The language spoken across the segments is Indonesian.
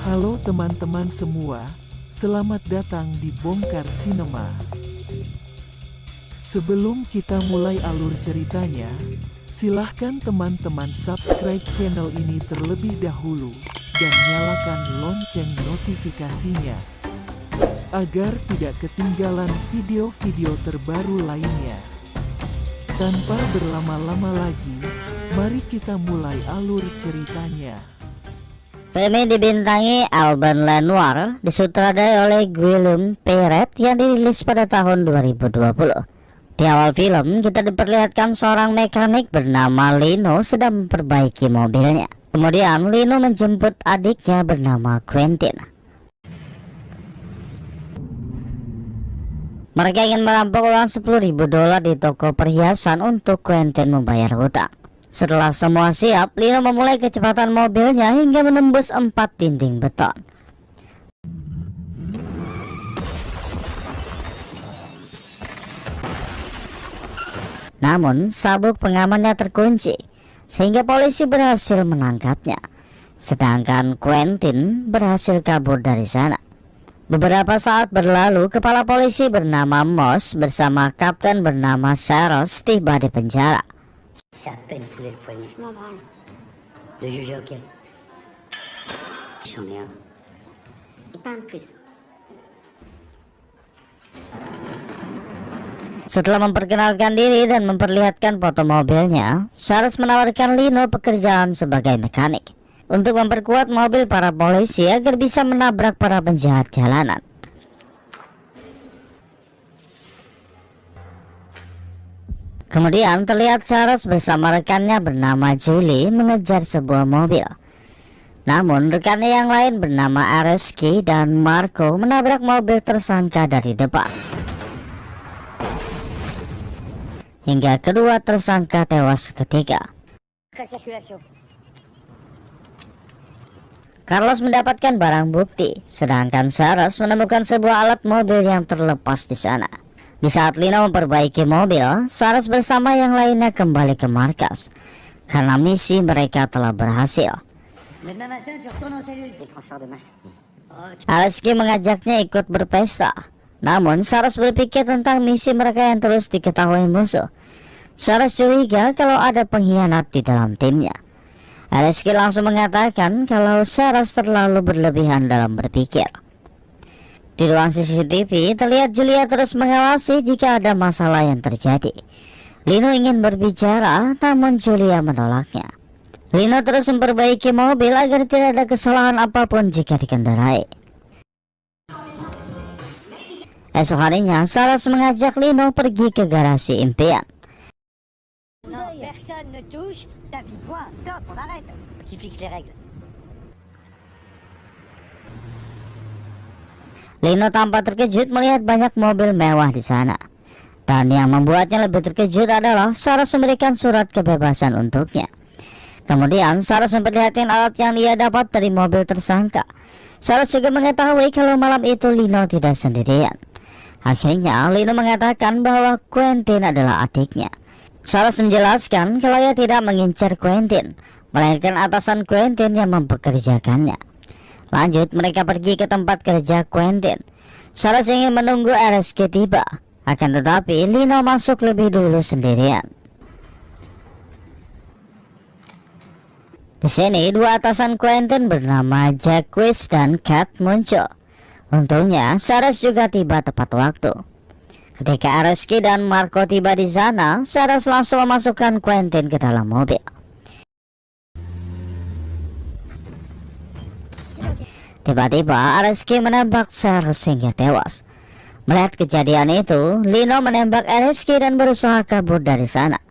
Halo teman-teman semua, selamat datang di Bongkar Sinema. Sebelum kita mulai alur ceritanya, silahkan teman-teman subscribe channel ini terlebih dahulu, dan nyalakan lonceng notifikasinya, agar tidak ketinggalan video-video terbaru lainnya. Tanpa berlama-lama lagi, mari kita mulai alur ceritanya. Film ini dibintangi Alban Lenoir, disutradarai oleh Guillaume Perret yang dirilis pada tahun 2020. Di awal film, kita diperlihatkan seorang mekanik bernama Lino sedang memperbaiki mobilnya. Kemudian Lino menjemput adiknya bernama Quentin. Mereka ingin merampok uang $10.000 di toko perhiasan untuk Quentin membayar hutang. Setelah semua siap, Lino memulai kecepatan mobilnya hingga menembus 4 dinding beton. Namun, sabuk pengamannya terkunci, sehingga polisi berhasil menangkapnya. Sedangkan Quentin berhasil kabur dari sana. Beberapa saat berlalu, kepala polisi bernama Moss bersama kapten bernama Saros tiba di penjara. C'est à peine foulé le poignet. Je m'en branle. Le juge est ok. J'en ai un. Et pas un de plus. Setelah memperkenalkan diri dan memperlihatkan foto mobilnya, Saros menawarkan Lino pekerjaan sebagai mekanik untuk memperkuat mobil para polisi agar bisa menabrak para penjahat jalanan. Kemudian terlihat Saros bersama rekannya bernama Julie mengejar sebuah mobil. Namun rekannya yang lain bernama Areski dan Marco menabrak mobil tersangka dari depan, hingga kedua tersangka tewas seketika. Carlos mendapatkan barang bukti, sedangkan Saros menemukan sebuah alat mobil yang terlepas di sana. Di saat Lino memperbaiki mobil, Saros bersama yang lainnya kembali ke markas karena misi mereka telah berhasil. Areski mengajaknya ikut berpesta, namun Saros berpikir tentang misi mereka yang terus diketahui musuh. Saros curiga kalau ada pengkhianat di dalam timnya. Areski langsung mengatakan kalau Saros terlalu berlebihan dalam berpikir. Di ruang CCTV, terlihat Julia terus mengawasi jika ada masalah yang terjadi. Lino ingin berbicara, namun Julia menolaknya. Lino terus memperbaiki mobil agar tidak ada kesalahan apapun jika dikendarai. Esok harinya, Saros mengajak Lino pergi ke garasi impian. Personne ne touche. David, point. Stop, on arrête. Qui fixe les règles. Lino tampak terkejut melihat banyak mobil mewah di sana. Dan yang membuatnya lebih terkejut adalah Saros memberikan surat kebebasan untuknya. Kemudian Saros memperlihatkan alat yang dia dapat dari mobil tersangka. Saros juga mengetahui kalau malam itu Lino tidak sendirian. Akhirnya Lino mengatakan bahwa Quentin adalah adiknya. Saros menjelaskan kalau ia tidak mengincar Quentin, melainkan atasan Quentin yang mempekerjakannya. Lanjut, mereka pergi ke tempat kerja Quentin. Saros ingin menunggu Areski tiba, akan tetapi Lino masuk lebih dulu sendirian. Di sini dua atasan Quentin bernama Jacques dan Kat muncul. Untungnya Saros juga tiba tepat waktu. Ketika Areski dan Marco tiba di sana, Saros langsung memasukkan Quentin ke dalam mobil. Tiba-tiba Areski menembak Saros hingga tewas. Melihat kejadian itu, Lino menembak Areski dan berusaha kabur dari sana.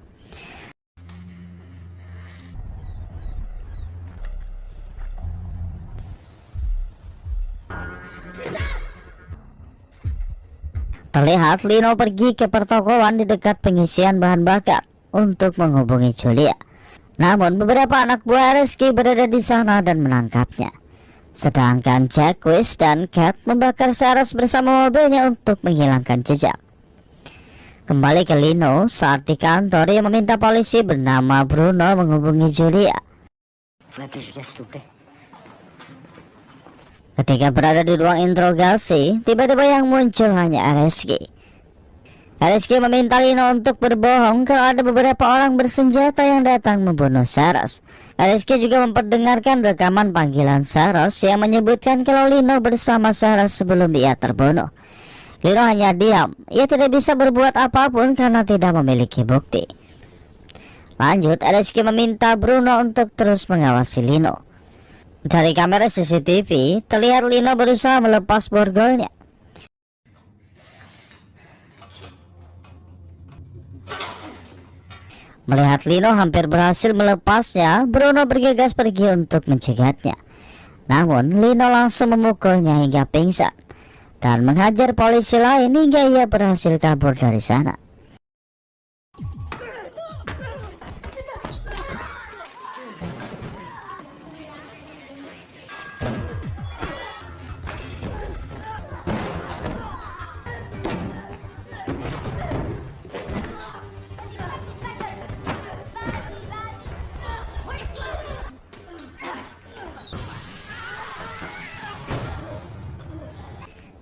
Terlihat Lino pergi ke pertokoan di dekat pengisian bahan bakar untuk menghubungi Julia. Namun beberapa anak buah Areski berada di sana dan menangkapnya. Sedangkan Jacques dan Kat membakar Saros bersama mobilnya untuk menghilangkan jejak. Kembali ke Lino, saat di kantor ia meminta polisi bernama Bruno menghubungi Julia. Ketika berada di ruang interogasi, tiba-tiba yang muncul hanya RSG. RSG meminta Lino untuk berbohong kalau ada beberapa orang bersenjata yang datang membunuh Saros. RSG juga memperdengarkan rekaman panggilan Saros yang menyebutkan kalau Lino bersama Saros sebelum ia terbunuh. Lino hanya diam, ia tidak bisa berbuat apapun karena tidak memiliki bukti. Lanjut, RSG meminta Bruno untuk terus mengawasi Lino. Dari kamera CCTV, terlihat Lino berusaha melepas borgolnya. Melihat Lino hampir berhasil melepasnya, Bruno bergegas pergi untuk mencegatnya. Namun, Lino langsung memukulnya hingga pingsan dan menghajar polisi lain hingga ia berhasil kabur dari sana.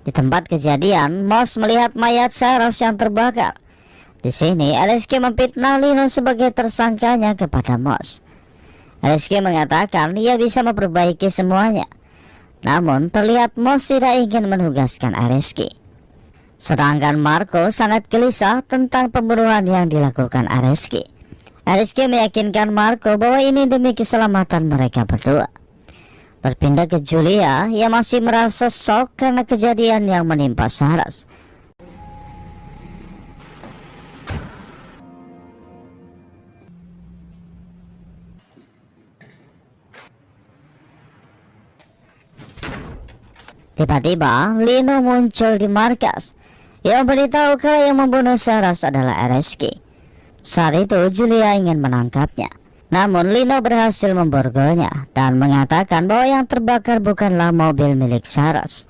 Di tempat kejadian, Moss melihat mayat Saros yang terbakar. Di sini, RSG memfitnah Lino sebagai tersangkanya kepada Moss. RSG mengatakan ia bisa memperbaiki semuanya. Namun, terlihat Moss tidak ingin menugaskan RSG. Sedangkan Marco sangat gelisah tentang pembunuhan yang dilakukan RSG. RSG meyakinkan Marco bahwa ini demi keselamatan mereka berdua. Berpindah ke Julia, ia masih merasa shock karena kejadian yang menimpa Saros. Tiba-tiba, Lino muncul di markas. Ia memberitahu kalau yang membunuh Saros adalah RSG. Saat itu, Julia ingin menangkapnya. Namun Lino berhasil memborgolnya dan mengatakan bahwa yang terbakar bukanlah mobil milik Saros.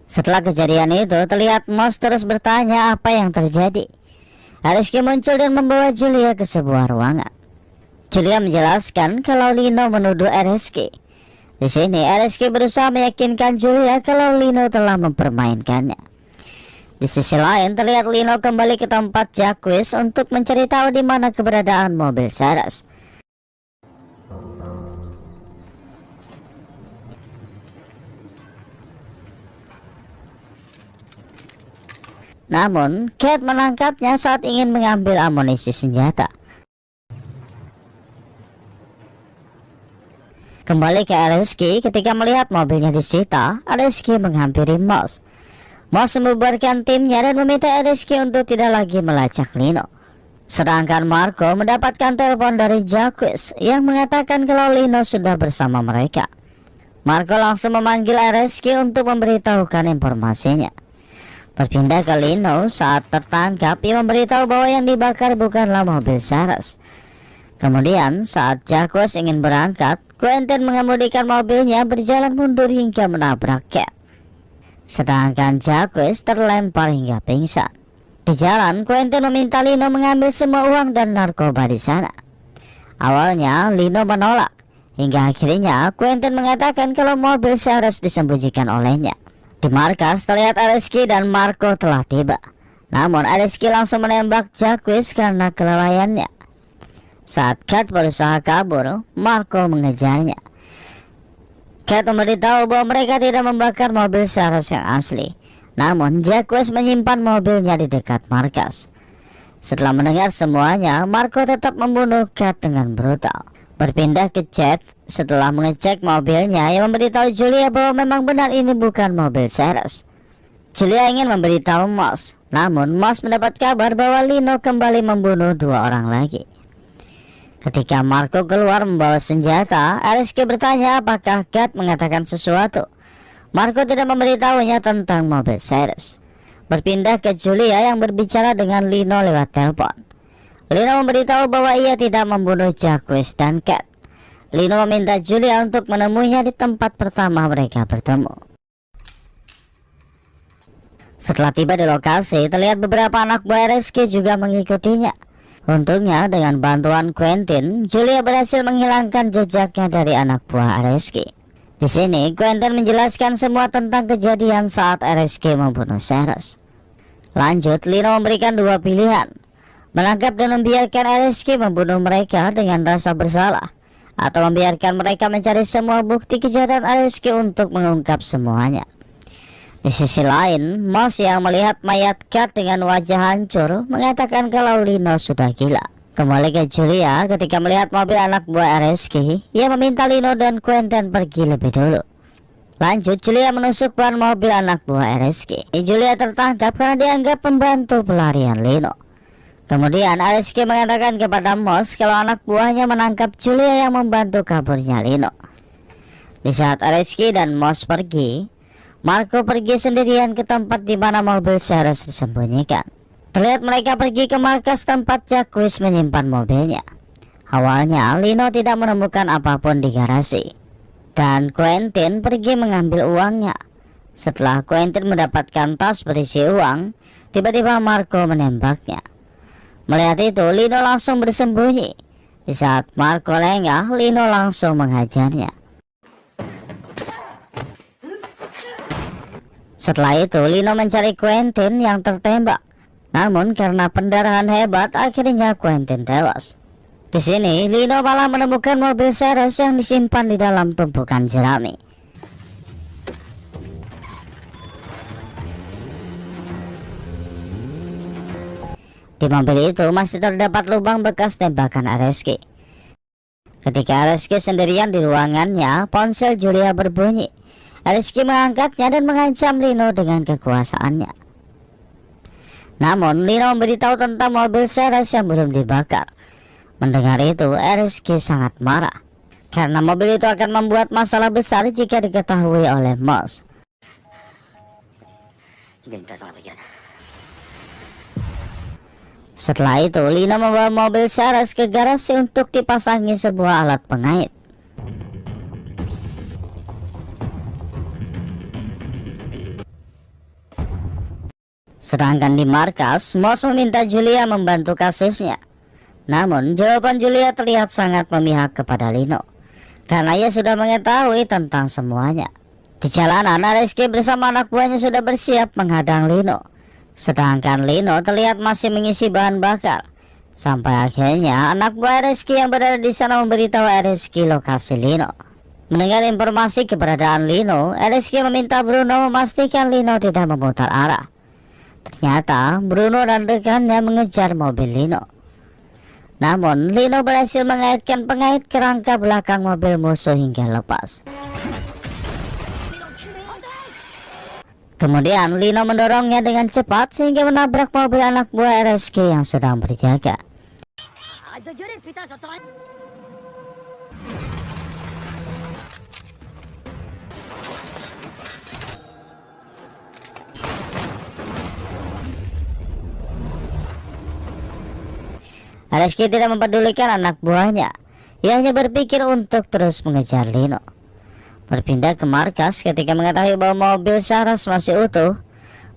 Setelah kejadian itu, terlihat Moss terus bertanya apa yang terjadi. RSG muncul dan membawa Julia ke sebuah ruangan. Julia menjelaskan kalau Lino menuduh RSG. Di sini, RSG berusaha meyakinkan Julia kalau Lino telah mempermainkannya. Di sisi lain, terlihat Lino kembali ke tempat Jacques untuk mencari tahu di mana keberadaan mobil Saros. Namun, Kate menangkapnya saat ingin mengambil amunisi senjata. Kembali ke RSG, ketika melihat mobilnya disita, RSG menghampiri Moss. Moss membubarkan timnya dan meminta RSG untuk tidak lagi melacak Lino. Sedangkan Marco mendapatkan telepon dari Jacques yang mengatakan kalau Lino sudah bersama mereka. Marco langsung memanggil RSG untuk memberitahukan informasinya. Berpindah ke Lino, saat tertangkap ia memberitahu bahwa yang dibakar bukanlah mobil Saros. Kemudian saat Jacques ingin berangkat, Quentin mengemudikan mobilnya berjalan mundur hingga menabrak Kate. Sedangkan Jacques terlempar hingga pingsan. Di jalan, Quentin meminta Lino mengambil semua uang dan narkoba di sana. Awalnya Lino menolak, hingga akhirnya Quentin mengatakan kalau mobil Saros disembunyikan olehnya. Di markas terlihat RSG dan Marco telah tiba. Namun RSG langsung menembak Jacques karena kelalaiannya. Saat Kate berusaha kabur, Marco mengejarnya. Kate memberitahu bahwa mereka tidak membakar mobil Saros yang asli. Namun Jacques menyimpan mobilnya di dekat markas. Setelah mendengar semuanya, Marco tetap membunuh Kate dengan brutal. Berpindah ke Chet, setelah mengecek mobilnya, ia memberitahu Julia bahwa memang benar ini bukan mobil Saros. Julia ingin memberitahu Moss, namun Moss mendapat kabar bahwa Lino kembali membunuh 2 orang lagi. Ketika Marco keluar membawa senjata, RSG bertanya apakah Kate mengatakan sesuatu. Marco tidak memberitahunya tentang mobil Saros. Berpindah ke Julia yang berbicara dengan Lino lewat telepon. Lino memberitahu bahwa ia tidak membunuh Jacques dan Kate. Lino meminta Julia untuk menemuinya di tempat pertama mereka bertemu. Setelah tiba di lokasi, terlihat beberapa anak buah RSK juga mengikutinya. Untungnya dengan bantuan Quentin, Julia berhasil menghilangkan jejaknya dari anak buah RSK. Di sini, Quentin menjelaskan semua tentang kejadian saat RSK membunuh Ceres. Lanjut, Lino memberikan dua pilihan: menangkap dan membiarkan RSK membunuh mereka dengan rasa bersalah, atau membiarkan mereka mencari semua bukti kejahatan RSK untuk mengungkap semuanya. Di sisi lain, Moss yang melihat mayat Kat dengan wajah hancur mengatakan kalau Lino sudah gila. Kembali ke Julia, ketika melihat mobil anak buah RSK, ia meminta Lino dan Quentin pergi lebih dulu. Lanjut, Julia menusuk ban mobil anak buah RSK. Julia tertangkap karena dianggap membantu pelarian Lino. Kemudian RSK mengatakan kepada Moss kalau anak buahnya menangkap Julia yang membantu kaburnya Lino. Di saat RSK dan Moss pergi, Marco pergi sendirian ke tempat di mana mobil Ceres disembunyikan. Terlihat mereka pergi ke markas tempat Jacques menyimpan mobilnya. Awalnya Lino tidak menemukan apapun di garasi, dan Quentin pergi mengambil uangnya. Setelah Quentin mendapatkan tas berisi uang, tiba-tiba Marco menembaknya. Melihat itu, Lino langsung bersembunyi. Di saat Marco lengah, Lino langsung menghajarnya. Setelah itu, Lino mencari Quentin yang tertembak. Namun karena pendarahan hebat, akhirnya Quentin tewas. Di sini, Lino malah menemukan mobil Ceres yang disimpan di dalam tumpukan jerami. Di mobil itu masih terdapat lubang bekas tembakan RSK. Ketika RSK sendirian di ruangannya, ponsel Julia berbunyi. RSK mengangkatnya dan mengancam Lino dengan kekuasaannya. Namun Lino memberitahu tentang mobil Ceres yang belum dibakar. Mendengar itu, RSK sangat marah karena mobil itu akan membuat masalah besar jika diketahui oleh Moss. Setelah itu, Lino membawa mobil Ceres ke garasi untuk dipasangi sebuah alat pengait. Sedangkan di markas, Moss meminta Julia membantu kasusnya. Namun jawaban Julia terlihat sangat memihak kepada Lino, karena ia sudah mengetahui tentang semuanya. Di jalanan, RSK bersama anak buahnya sudah bersiap menghadang Lino, sedangkan Lino terlihat masih mengisi bahan bakar. Sampai akhirnya anak buah RSK yang berada di sana memberitahu RSK lokasi Lino. Mendengar informasi keberadaan Lino, RSK meminta Bruno memastikan Lino tidak memutar arah. Ternyata Bruno dan rekannya mengejar mobil Lino. Namun Lino berhasil mengaitkan pengait kerangka belakang mobil musuh hingga lepas. Kemudian Lino mendorongnya dengan cepat sehingga menabrak mobil anak buah RSK yang sedang berjaga. RSK tidak mempedulikan anak buahnya. Ia hanya berpikir untuk terus mengejar Lino. Berpindah ke markas ketika mengetahui bahwa mobil Ceres masih utuh,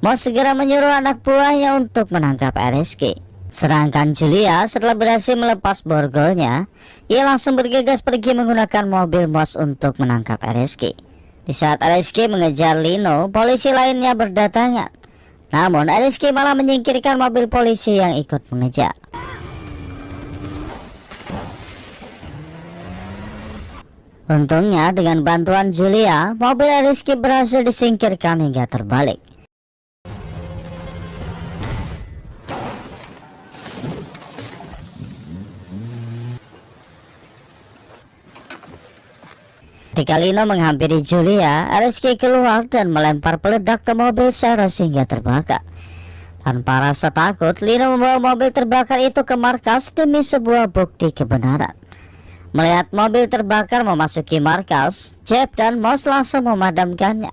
Moss segera menyuruh anak buahnya untuk menangkap RSK. Sedangkan Julia setelah berhasil melepas borgolnya, ia langsung bergegas pergi menggunakan mobil Moss untuk menangkap RSK. Di saat RSK mengejar Lino, polisi lainnya berdatangan. Namun RSK malah menyingkirkan mobil polisi yang ikut mengejar. Untungnya dengan bantuan Julia, mobil RSK berhasil disingkirkan hingga terbalik. Ketika Lino menghampiri Julia, RSK keluar dan melempar peledak ke mobil Ceres hingga terbakar. Tanpa rasa takut, Lino membawa mobil terbakar itu ke markas demi sebuah bukti kebenaran. Melihat mobil terbakar memasuki markas, Jeb dan Moss langsung memadamkannya.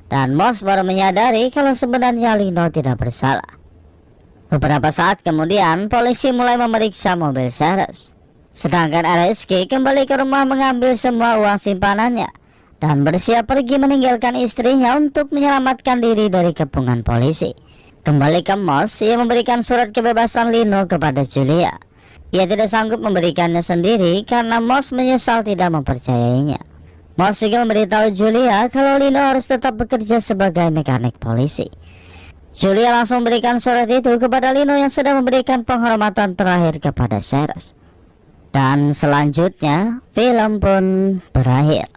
Dan Moss baru menyadari kalau sebenarnya Lino tidak bersalah. Beberapa saat kemudian, polisi mulai memeriksa mobil Ceres. Sedangkan RSK kembali ke rumah mengambil semua uang simpanannya. dan bersiap pergi meninggalkan istrinya untuk menyelamatkan diri dari kepungan polisi. Kembali ke Moss, ia memberikan surat kebebasan Lino kepada Julia. Ia tidak sanggup memberikannya sendiri karena Moss menyesal tidak mempercayainya. Moss juga memberitahu Julia kalau Lino harus tetap bekerja sebagai mekanik polisi. Julia langsung memberikan surat itu kepada Lino yang sedang memberikan penghormatan terakhir kepada Ceres. Dan selanjutnya film pun berakhir.